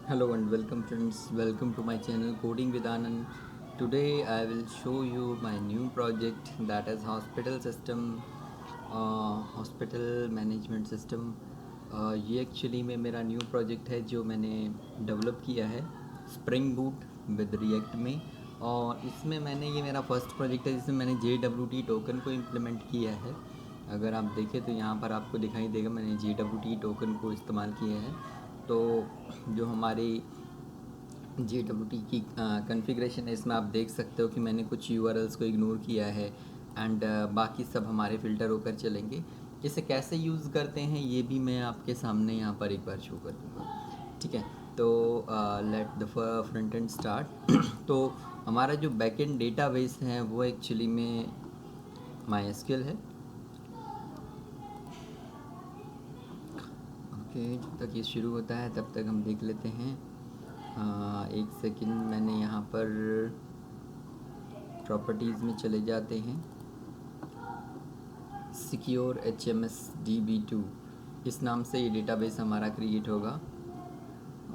Hello and welcome friends, welcome to my channel Coding with Anand. Today I will show you my new project that is hospital system, hospital management system. ये actually में मेरा new project है जो मैंने develop किया है spring boot with react में। और इसमें मैंने ये मेरा फर्स्ट प्रोजेक्ट है जिसमें मैंने JWT टोकन को इम्प्लीमेंट किया है। अगर आप देखें तो यहाँ पर आपको दिखाई देगा मैंने JWT टोकन को इस्तेमाल किया है। तो जो हमारी JWT की कॉन्फ़िगरेशन है इसमें आप देख सकते हो कि मैंने कुछ URLs को इग्नोर किया है एंड बाकी सब हमारे फ़िल्टर होकर चलेंगे। इसे कैसे यूज़ करते हैं ये भी मैं आपके सामने यहाँ पर एक बार शो कर दूँगा। ठीक है, तो let the front end start. तो हमारा जो बैकएंड डेटाबेस है वो एक्चुअली में MySQL है। ओके, जब तक ये शुरू होता है तब तक हम देख लेते हैं। एक सेकंड, मैंने यहाँ पर प्रॉपर्टीज़ में चले जाते हैं। सिक्योर HMS DB2 इस नाम से ये डेटाबेस हमारा क्रिएट होगा।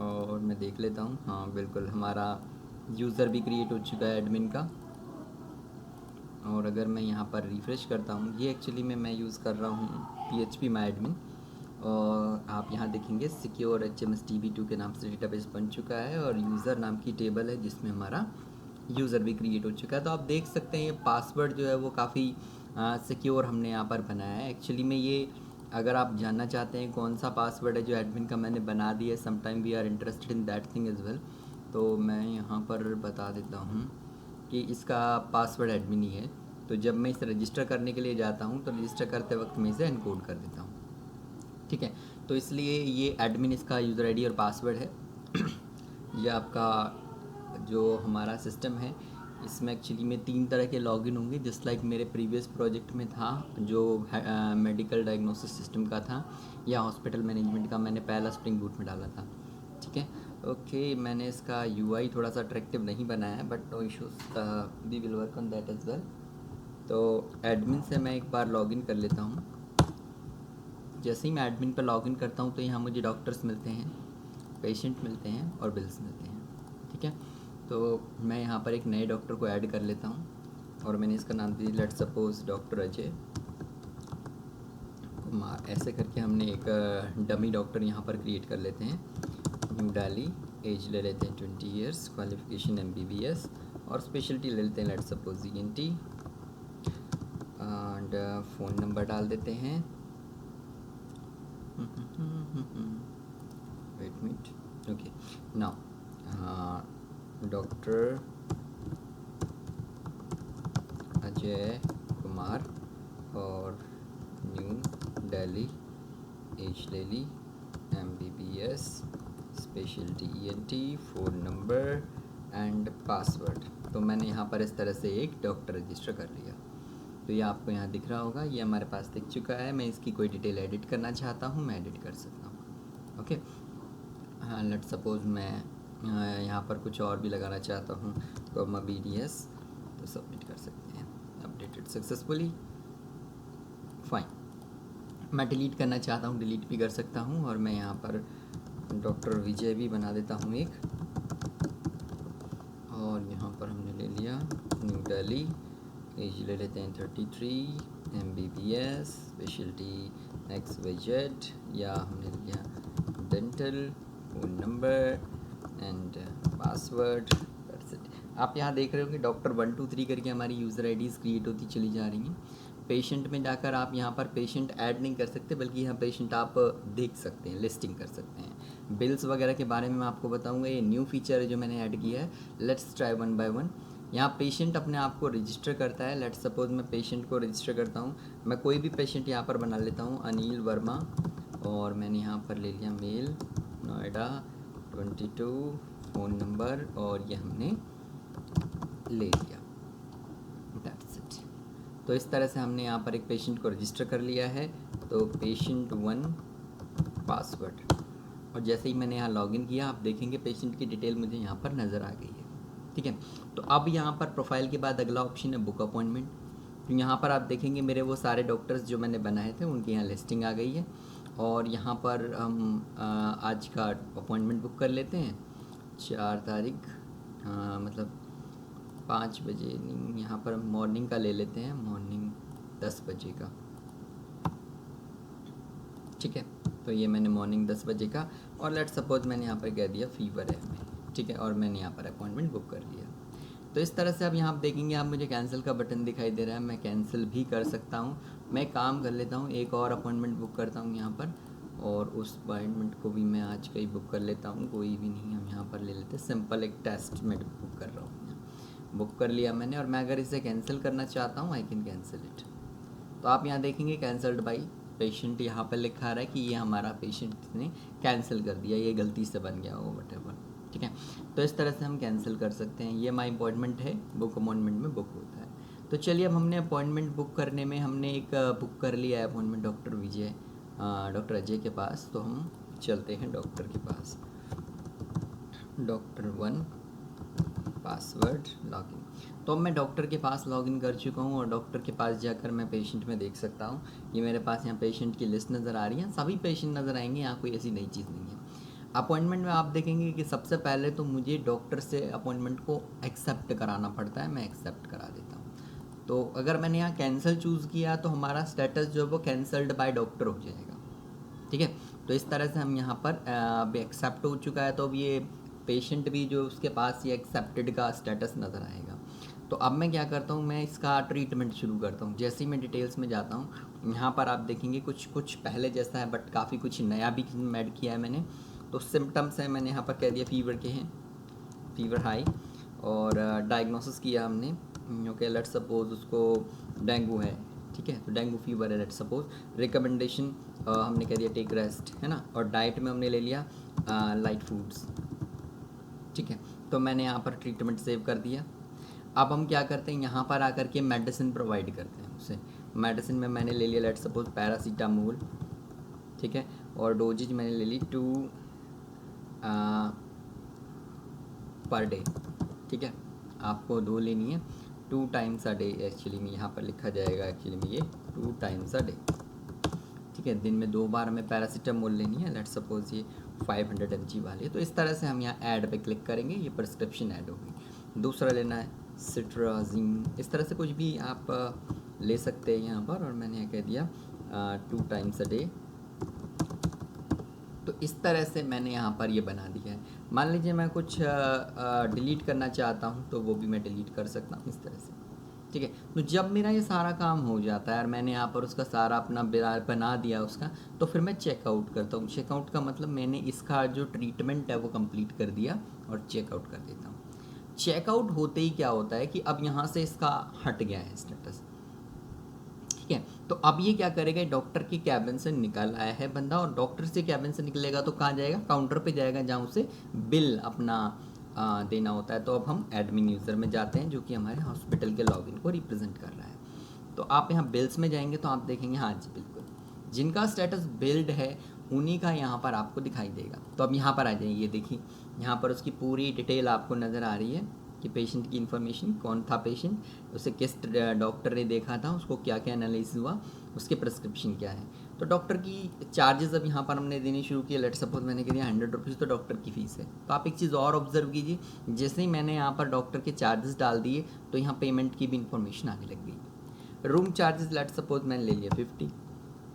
और मैं देख लेता हूँ, हाँ बिल्कुल हमारा यूज़र भी क्रिएट हो चुका है एडमिन का। और अगर मैं यहाँ पर रिफ़्रेश करता हूँ, ये एक्चुअली में मैं यूज़ कर रहा हूँ PHP माई एडमिन। और आप यहाँ देखेंगे सिक्योर HMS DB2 के नाम से डेटाबेस बन चुका है और यूज़र नाम की टेबल है जिसमें हमारा यूज़र भी क्रिएट हो चुका है। तो आप देख सकते हैं ये पासवर्ड जो है वो काफ़ी सिक्योर हमने यहाँ पर बनाया है। एक्चुअली में ये अगर आप जानना चाहते हैं कौन सा पासवर्ड है जो एडमिन का मैंने बना दिया है, sometime we are interested in that thing as well, तो मैं यहाँ पर बता देता हूँ कि इसका पासवर्ड एडमिन ही है। तो जब मैं इसे रजिस्टर करने के लिए जाता हूँ तो रजिस्टर करते वक्त मैं इसे एनकोड कर देता हूँ। ठीक है, तो इसलिए ये एडमिन इसका यूज़र आईडी और पासवर्ड है। ये आपका जो हमारा सिस्टम है इसमें एक्चुअली में 3 तरह के लॉगिन होंगे, जस्ट लाइक मेरे प्रीवियस प्रोजेक्ट में था जो मेडिकल डायग्नोसिस सिस्टम का था या हॉस्पिटल मैनेजमेंट का, मैंने पहला स्प्रिंग बूट में डाला था। ठीक है, ओके, मैंने इसका UI थोड़ा सा अट्रैक्टिव नहीं बनाया है but no issues, we will work on that as well. तो एडमिन से मैं एक बार लॉगिन कर लेता हूँ। जैसे ही मैं एडमिन पर लॉगिन करता हूँ तो यहाँ मुझे डॉक्टर्स मिलते हैं, पेशेंट मिलते हैं और बिल्स मिलते हैं। ठीक है, तो मैं यहाँ पर एक नए डॉक्टर को ऐड कर लेता हूँ और मैंने इसका नाम दिया let's suppose doctor Ajay Kumar. ऐसे करके हमने एक डमी डॉक्टर यहाँ पर क्रिएट कर लेते हैं। न्यू दिल्ली, एज ले लेते हैं 20 ईयर्स, क्वालिफिकेशन MBBS और स्पेशलिटी ले लेते हैं let's suppose ENT and phone number डाल देते हैं। Wait a minute. Okay. Now, doctor Ajay Kumar और न्यू दिल्ली, एज ले ली, MBBS, speciality ENT, phone number and password. तो मैंने यहाँ पर इस तरह से एक डॉक्टर रजिस्टर कर लिया। तो ये आपको यहाँ दिख रहा होगा, ये हमारे पास दिख चुका है। मैं इसकी कोई डिटेल एडिट करना चाहता हूँ, मैं एडिट कर सकता हूँ। ओके, हाँ लेट सपोज मैं यहाँ पर कुछ और भी लगाना चाहता हूँ, कॉमा BDS, तो सबमिट कर सकते हैं। Updated successfully, fine. मैं डिलीट करना चाहता हूँ, डिलीट भी कर सकता हूँ। और मैं यहाँ पर डॉक्टर विजय भी बना देता हूँ एक। और यहाँ पर हमने ले लिया न्यू दिल्ली, एज ले लेते हैं 33, MBBS, स्पेशलिटी XYZ, या हमने लिया dental, phone number and password. आप यहाँ देख रहे हो कि डॉक्टर 1 2 3 करके हमारी यूज़र आईडीज़ क्रिएट होती चली जा रही हैं। पेशेंट में जाकर आप यहाँ पर पेशेंट ऐड नहीं कर सकते, बल्कि यहाँ पेशेंट आप देख सकते हैं, लिस्टिंग कर सकते हैं। बिल्स वगैरह के बारे में मैं आपको बताऊँगा, ये न्यू फीचर है जो मैंने ऐड किया है। Let's try one by one. यहाँ पेशेंट अपने आप को रजिस्टर करता है। लेट्स सपोज मैं पेशेंट को रजिस्टर करता हूँ। मैं कोई भी पेशेंट यहाँ पर बना लेता हूँ, अनिल वर्मा, और मैंने यहाँ पर ले लिया मेल, नोएडा 22, फ़ोन नंबर, और ये हमने ले लिया। That's it. तो इस तरह से हमने यहाँ पर एक पेशेंट को रजिस्टर कर लिया है। तो पेशेंट 1 पासवर्ड, और जैसे ही मैंने यहाँ लॉगिन किया आप देखेंगे पेशेंट की डिटेल मुझे यहाँ पर नज़र आ गई है। ठीक है, तो अब यहाँ पर प्रोफाइल के बाद अगला ऑप्शन है बुक अपॉइंटमेंट। तो यहाँ पर आप देखेंगे मेरे वो सारे डॉक्टर्स जो मैंने बनाए थे उनकी यहाँ लिस्टिंग आ गई है। और यहाँ पर हम आज का अपॉइंटमेंट बुक कर लेते हैं 4 तारीख, मतलब 5 बजे नहीं, यहाँ पर मॉर्निंग का ले लेते हैं, मॉर्निंग 10 बजे का। ठीक है, तो ये मैंने मॉर्निंग 10 बजे का, और लेट सपोज मैंने यहाँ पर कह दिया फीवर है हमें, ठीक है, और मैंने यहाँ पर अपॉइंटमेंट बुक कर लिया। तो इस तरह से अब यहाँ आप देखेंगे, आप मुझे कैंसिल का बटन दिखाई दे रहा है, मैं कैंसिल भी कर सकता हूँ। मैं काम कर लेता हूँ, एक और अपॉइंटमेंट बुक करता हूँ यहाँ पर, और उस अपॉइंटमेंट को भी मैं आज का ही बुक कर लेता हूँ, कोई भी नहीं, हम यहाँ पर ले लेते हैं सिंपल एक टेस्ट में बुक कर रहा हूँ, बुक कर लिया मैंने। और मैं अगर इसे कैंसिल करना चाहता हूँ, आई कैन कैंसिल इट। तो आप यहाँ देखेंगे कैंसल्ड बाई पेशेंट, यहाँ पर लिखा रहा है कि ये हमारा पेशेंट ने कैंसिल कर दिया, ये गलती से बन गया हो वटेवर। ठीक है, तो इस तरह से हम कैंसिल कर सकते हैं। ये माई अपॉइंटमेंट है, बुक अपॉइंटमेंट में बुक होता है। तो चलिए, अब हमने अपॉइंटमेंट बुक करने में हमने एक बुक कर लिया है अपॉइंटमेंट डॉक्टर अजय के पास। तो हम चलते हैं डॉक्टर के पास। Doctor 1 password login. तो अब मैं डॉक्टर के पास लॉगिन कर चुका हूँ, और डॉक्टर के पास जाकर मैं पेशेंट में देख सकता हूँ। ये मेरे पास यहाँ पेशेंट की लिस्ट नज़र आ रही है, सभी पेशेंट नज़र आएंगे, यहाँ कोई ऐसी नई चीज़ नहीं है। अपॉइंटमेंट में आप देखेंगे कि सबसे पहले तो मुझे डॉक्टर से अपॉइंटमेंट को एक्सेप्ट कराना पड़ता है, मैं एक्सेप्ट करा देता हूँ। तो अगर मैंने यहाँ कैंसिल चूज़ किया तो हमारा स्टेटस जो है वो कैंसल्ड बाय डॉक्टर हो जाएगा। ठीक है, तो इस तरह से हम यहाँ पर अब एक्सेप्ट हो चुका है, तो अब ये पेशेंट भी जो उसके पास ये एक्सेप्टेड का स्टेटस नज़र आएगा। तो अब मैं क्या करता हूँ, मैं इसका ट्रीटमेंट शुरू करता हूँ। जैसे ही मैं डिटेल्स में जाता हूँ, यहाँ पर आप देखेंगे कुछ पहले जैसा है, बट काफ़ी कुछ नया भी ऐड किया है मैंने। तो सिम्टम्स हैं, मैंने यहाँ पर कह दिया फीवर के हैं, फीवर हाई, और डायग्नोसिस किया हमने, ओके, लेट सपोज उसको डेंगू है। ठीक है, तो डेंगू फीवर है लेट सपोज। रिकमेंडेशन हमने कह दिया टेक रेस्ट, है ना, और डाइट में हमने ले लिया लाइट फूड्स। ठीक है, तो मैंने यहाँ पर ट्रीटमेंट सेव कर दिया। अब हम क्या करते हैं, यहाँ पर आकर के मेडिसिन प्रोवाइड करते हैं उसे। मेडिसिन में मैंने ले लिया लेट सपोज पैरासीटामोल, ठीक है, और डोजेज मैंने ले ली 2 पर डे। ठीक है, आपको 2 लेनी है, 2 टाइम्स अ डे एक्चुअली में यहाँ पर लिखा जाएगा, एक्चुअली में ये 2 टाइम्स अ डे। ठीक है, दिन में 2 बार हमें पैरासीटामोल लेनी है, लेट सपोज ये 500 mg वाली है। तो इस तरह से हम यहाँ ऐड पे क्लिक करेंगे, ये प्रिस्क्रिप्शन ऐड होगी। दूसरा लेना है सिट्राजिन, इस तरह से कुछ भी आप ले सकते हैं यहाँ पर, और मैंने यहाँ कह दिया 2 टाइम्स अ डे। तो इस तरह से मैंने यहाँ पर ये बना दिया है। मान लीजिए मैं कुछ डिलीट करना चाहता हूँ, तो वो भी मैं डिलीट कर सकता हूँ इस तरह से। ठीक है, तो जब मेरा ये सारा काम हो जाता है और मैंने यहाँ पर उसका सारा अपना बना दिया उसका, तो फिर मैं चेकआउट करता हूँ। चेकआउट का मतलब मैंने इसका जो ट्रीटमेंट है वो कंप्लीट कर दिया, और चेकआउट कर देता हूँ। चेकआउट होते ही क्या होता है कि अब यहाँ से इसका हट गया है स्टेटस। ठीक है, तो अब ये क्या करेगा, डॉक्टर की कैबिन से निकल आया है बंदा, और डॉक्टर से कैबिन से निकलेगा तो कहाँ जाएगा, काउंटर पे जाएगा, जहाँ उसे बिल अपना देना होता है। तो अब हम एडमिन यूज़र में जाते हैं, जो कि हमारे हॉस्पिटल के लॉगिन को रिप्रेजेंट कर रहा है। तो आप यहाँ बिल्स में जाएंगे तो आप देखेंगे, हाँ जी बिल्कुल, जिनका स्टेटस बिल्ड है उन्हीं का यहाँ पर आपको दिखाई देगा। तो अब यहाँ पर आ जाइए, ये देखिए यहाँ पर उसकी पूरी डिटेल आपको नज़र आ रही है कि पेशेंट की इन्फॉर्मेशन, कौन था पेशेंट, उसे किस डॉक्टर ने देखा था, उसको क्या क्या एनालिसिस हुआ, उसके प्रिस्क्रिप्शन क्या है। तो डॉक्टर की चार्जेस अब यहाँ पर हमने देने शुरू किए। लेट सपोज मैंने कह दिया 100 रुपीज़ तो डॉक्टर की फ़ीस है। तो आप एक चीज़ और ऑब्जर्व कीजिए, जैसे ही मैंने यहाँ पर डॉक्टर के चार्जेस डाल दिए, तो यहाँ पेमेंट की भी इन्फॉर्मेशन आने लग गई। रूम चार्जेस लेट सपोज मैंने ले लिया 50,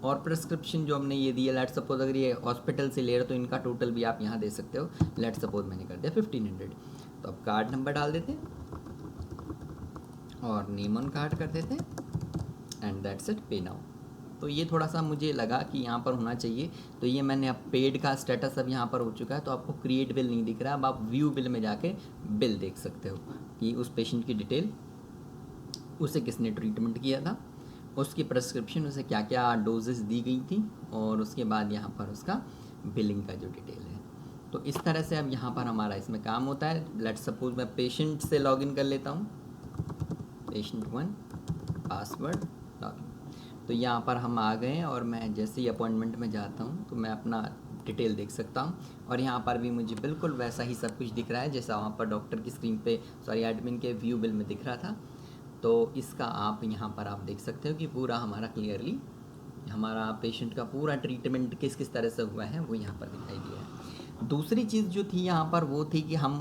और प्रिस्क्रिप्शन जो हमने ये दिया, लेट सपोज अगर ये हॉस्पिटल से ले रहे हो तो इनका टोटल भी आप यहाँ दे सकते हो। लेट सपोज मैंने कर दिया 1500। तो अब कार्ड नंबर डाल देते हैं और नेम ऑन कार्ड कर देते हैं, एंड दैट्स इट, पे नाउ। तो ये थोड़ा सा मुझे लगा कि यहाँ पर होना चाहिए। तो ये मैंने अब पेड का स्टेटस अब यहाँ पर हो चुका है। तो आपको क्रिएट बिल नहीं दिख रहा, अब आप व्यू बिल में जाके बिल देख सकते हो कि उस पेशेंट की डिटेल, उसे किसने ट्रीटमेंट किया था, उसकी प्रिस्क्रिप्शन, उसे क्या क्या डोजेस दी गई थी, और उसके बाद यहाँ पर उसका बिलिंग का जो डिटेल है। तो इस तरह से अब यहाँ पर हमारा इसमें काम होता है। लेट्स सपोज मैं पेशेंट से लॉगिन कर लेता हूँ, पेशेंट 1 पासवर्ड लॉगिन। तो यहाँ पर हम आ गए, और मैं जैसे ही अपॉइंटमेंट में जाता हूँ तो मैं अपना डिटेल देख सकता हूँ, और यहाँ पर भी मुझे बिल्कुल वैसा ही सब कुछ दिख रहा है जैसा वहाँ पर डॉक्टर की स्क्रीन पे, सॉरी एडमिन के व्यू बिल में दिख रहा था। तो इसका आप यहाँ पर आप देख सकते हो कि पूरा हमारा क्लियरली हमारा पेशेंट का पूरा ट्रीटमेंट किस किस तरह से हुआ है वो यहाँ पर दिखाई दिया है। दूसरी चीज़ जो थी यहाँ पर वो थी कि हम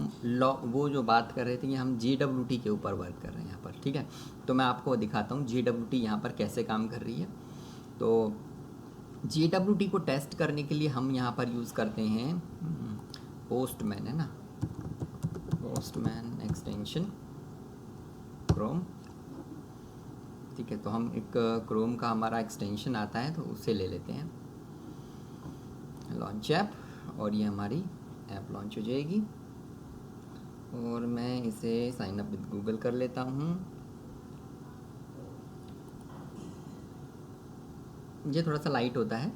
वो जो बात कर रहे थे कि हम JWT के ऊपर वर्क कर रहे हैं यहाँ पर, ठीक है। तो मैं आपको दिखाता हूँ JWT यहाँ पर कैसे काम कर रही है। तो JWT को टेस्ट करने के लिए हम यहाँ पर यूज़ करते हैं पोस्टमैन, है ना, पोस्टमैन एक्सटेंशन क्रोम, ठीक है। तो हम एक क्रोम का हमारा एक्सटेंशन आता है तो उसे ले लेते हैं, लॉन्च ऐप, और ये हमारी ऐप लॉन्च हो जाएगी। और मैं इसे साइन अप विद गूगल कर लेता हूँ। ये थोड़ा सा लाइट होता है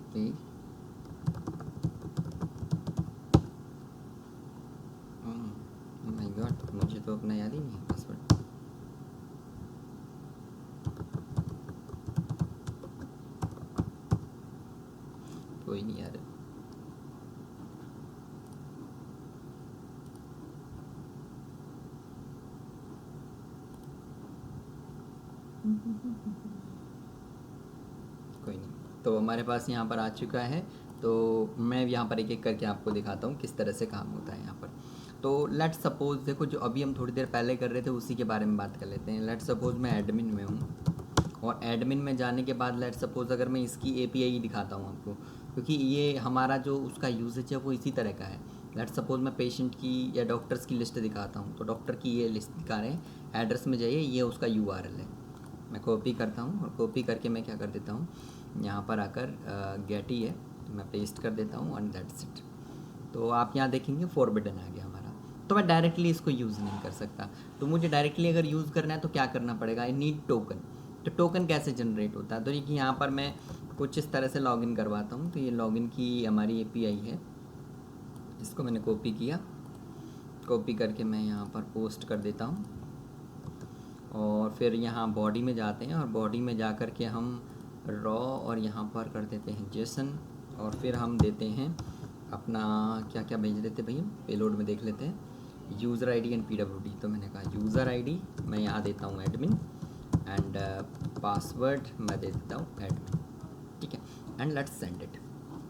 प्लीज। माय गॉड, मुझे तो अपना याद ही नहीं है पासवर्ड। कोई नहीं यार, कोई नहीं। तो हमारे पास यहाँ पर आ चुका है। तो मैं यहाँ पर एक एक करके आपको दिखाता हूँ किस तरह से काम होता है यहाँ पर। तो लेट्स सपोज, देखो जो अभी हम थोड़ी देर पहले कर रहे थे उसी के बारे में बात कर लेते हैं। लेट्स सपोज मैं एडमिन में हूँ, और एडमिन में जाने के बाद लेट्स सपोज अगर मैं इसकी API दिखाता हूँ आपको, क्योंकि ये हमारा जो उसका यूजेज है वो इसी तरह का है। लेट्स सपोज मैं पेशेंट की या डॉक्टर्स की लिस्ट दिखाता हूँ, तो डॉक्टर की ये लिस्ट दिखा रहे हैं, एड्रेस में जाइए, ये उसका URL है। मैं कॉपी करता हूँ, और कॉपी करके मैं क्या कर देता हूँ, यहाँ पर आकर गेटी है तो मैं पेस्ट कर देता हूँ, एंड दैट्स इट। तो आप यहाँ देखेंगे फॉरबिडन आ गया हमारा। तो मैं डायरेक्टली इसको यूज़ नहीं कर सकता। तो मुझे डायरेक्टली अगर यूज़ करना है तो क्या करना पड़ेगा, आई नीड टोकन। तो टोकन कैसे जनरेट होता है, तो ये यहाँ पर मैं कुछ इस तरह से लॉगिन करवाता हूँ। तो ये लॉगिन की हमारी API है, इसको मैंने कॉपी किया, कॉपी करके मैं यहाँ पर पोस्ट कर देता हूँ। और फिर यहाँ बॉडी में जाते हैं, और बॉडी में जा कर के हम रॉ और यहाँ पर कर देते हैं जेसन, और फिर हम देते हैं अपना क्या क्या भेज देते भैया, पेलोड में देख लेते हैं, यूज़र ID एंड PWD। तो मैंने कहा यूज़र ID मैं यहाँ देता हूँ एडमिन, एंड पासवर्ड मैं दे देता हूँ एडमिन, ठीक है, एंड लेट्स सेंड इट।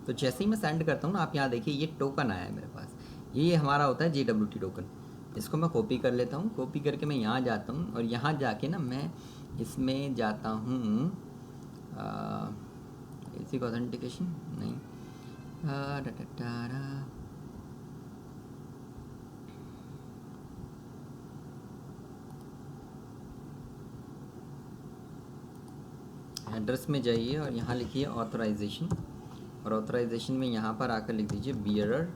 तो जैसे ही मैं सेंड करता हूँ ना, आप यहाँ देखिए ये टोकन आया है मेरे पास, ये हमारा होता है JWT टोकन। इसको मैं कॉपी कर लेता हूँ, कॉपी करके मैं यहाँ जाता हूँ, और यहाँ जाके ना मैं इसमें जाता हूँ इसी को ऑथेंटिकेशन नहीं, एड्रेस में जाइए और यहाँ लिखिए ऑथराइजेशन, और ऑथराइजेशन में यहाँ पर आकर लिख दीजिए बियरर,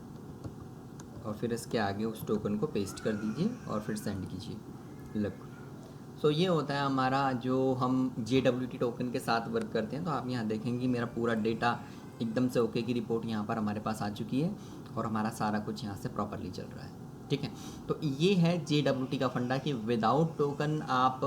और फिर इसके आगे उस टोकन को पेस्ट कर दीजिए और फिर सेंड कीजिए। लग सो ये होता है हमारा जो हम JWT टोकन के साथ वर्क करते हैं। तो आप यहाँ देखेंगे मेरा पूरा डेटा एकदम से ओके की रिपोर्ट यहाँ पर हमारे पास आ चुकी है, और हमारा सारा कुछ यहाँ से प्रॉपरली चल रहा है, ठीक है। तो ये है JWT का फंडा कि विदाउट टोकन आप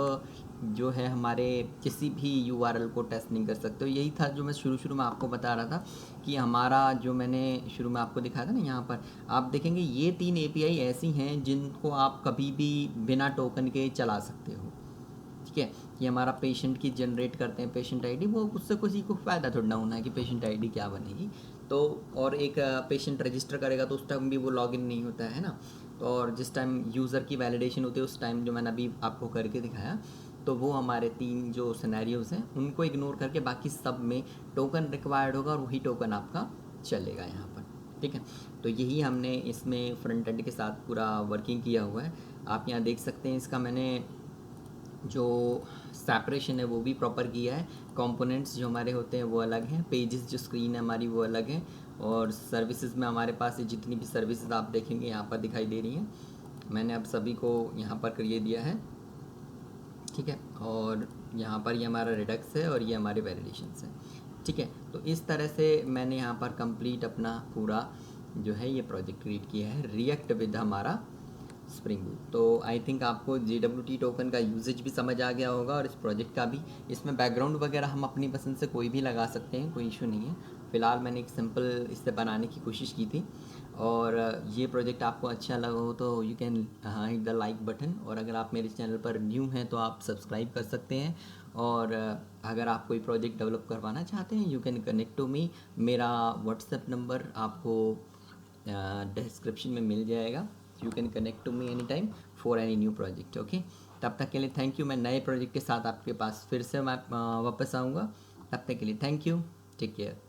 जो है हमारे किसी भी URL को टेस्ट नहीं कर सकते हो। यही था जो मैं शुरू में आपको बता रहा था कि हमारा जो मैंने शुरू में आपको दिखाया था ना, यहाँ पर आप देखेंगे ये 3 API ऐसी हैं जिनको आप कभी भी बिना टोकन के चला सकते हो, ठीक है। कि हमारा पेशेंट की जनरेट करते हैं पेशेंट ID, वो उससे किसी को फ़ायदा थोड़ा ना होना है कि पेशेंट ID क्या बनेगी। तो और एक पेशेंट रजिस्टर करेगा तो उस टाइम भी वो लॉगिन नहीं होता है ना। तो और जिस टाइम यूज़र की वैलिडेशन होती है उस टाइम जो मैंने अभी आपको करके दिखाया, तो वो हमारे 3 जो सिनेरियोज़ हैं उनको इग्नोर करके बाकी सब में टोकन रिक्वायर्ड होगा, और वही टोकन आपका चलेगा यहाँ पर, ठीक है। तो यही हमने इसमें फ्रंट एंड के साथ पूरा वर्किंग किया हुआ है। आप यहाँ देख सकते हैं इसका मैंने जो सेपरेशन है वो भी प्रॉपर किया है। कंपोनेंट्स जो हमारे होते हैं वो अलग हैं, पेजेस जो स्क्रीन है हमारी वो अलग है, और सर्विसेज में हमारे पास जितनी भी सर्विसेज आप देखेंगे यहाँ पर दिखाई दे रही हैं, मैंने अब सभी को यहाँ पर करिए दिया है, ठीक है। और यहाँ पर ये हमारा रिडक्स है और ये हमारे वैलिडेशंस हैं, ठीक है। तो इस तरह से मैंने यहाँ पर कंप्लीट अपना पूरा जो है ये प्रोजेक्ट क्रिएट किया है रिएक्ट विद हमारा स्प्रिंग बूट। तो आई थिंक आपको JWT टोकन का यूजेज भी समझ आ गया होगा, और इस प्रोजेक्ट का भी। इसमें बैकग्राउंड वगैरह हम अपनी पसंद से कोई भी लगा सकते हैं, कोई इशू नहीं है। फ़िलहाल मैंने एक सिंपल इससे बनाने की कोशिश की थी। और ये प्रोजेक्ट आपको अच्छा लगा हो तो you can hit the like button, और अगर आप मेरे चैनल पर न्यू हैं तो आप सब्सक्राइब कर सकते हैं। और अगर आप कोई प्रोजेक्ट डेवलप करवाना चाहते हैं you can connect to me. मेरा व्हाट्सएप नंबर आपको डिस्क्रिप्शन में मिल जाएगा। You can connect to me any time for any new project. Okay, तब तक के लिए थैंक यू। मैं नए प्रोजेक्ट के साथ आपके पास फिर से मैं वापस आऊँगा। तब तक के लिए थैंक यू, टेक केयर।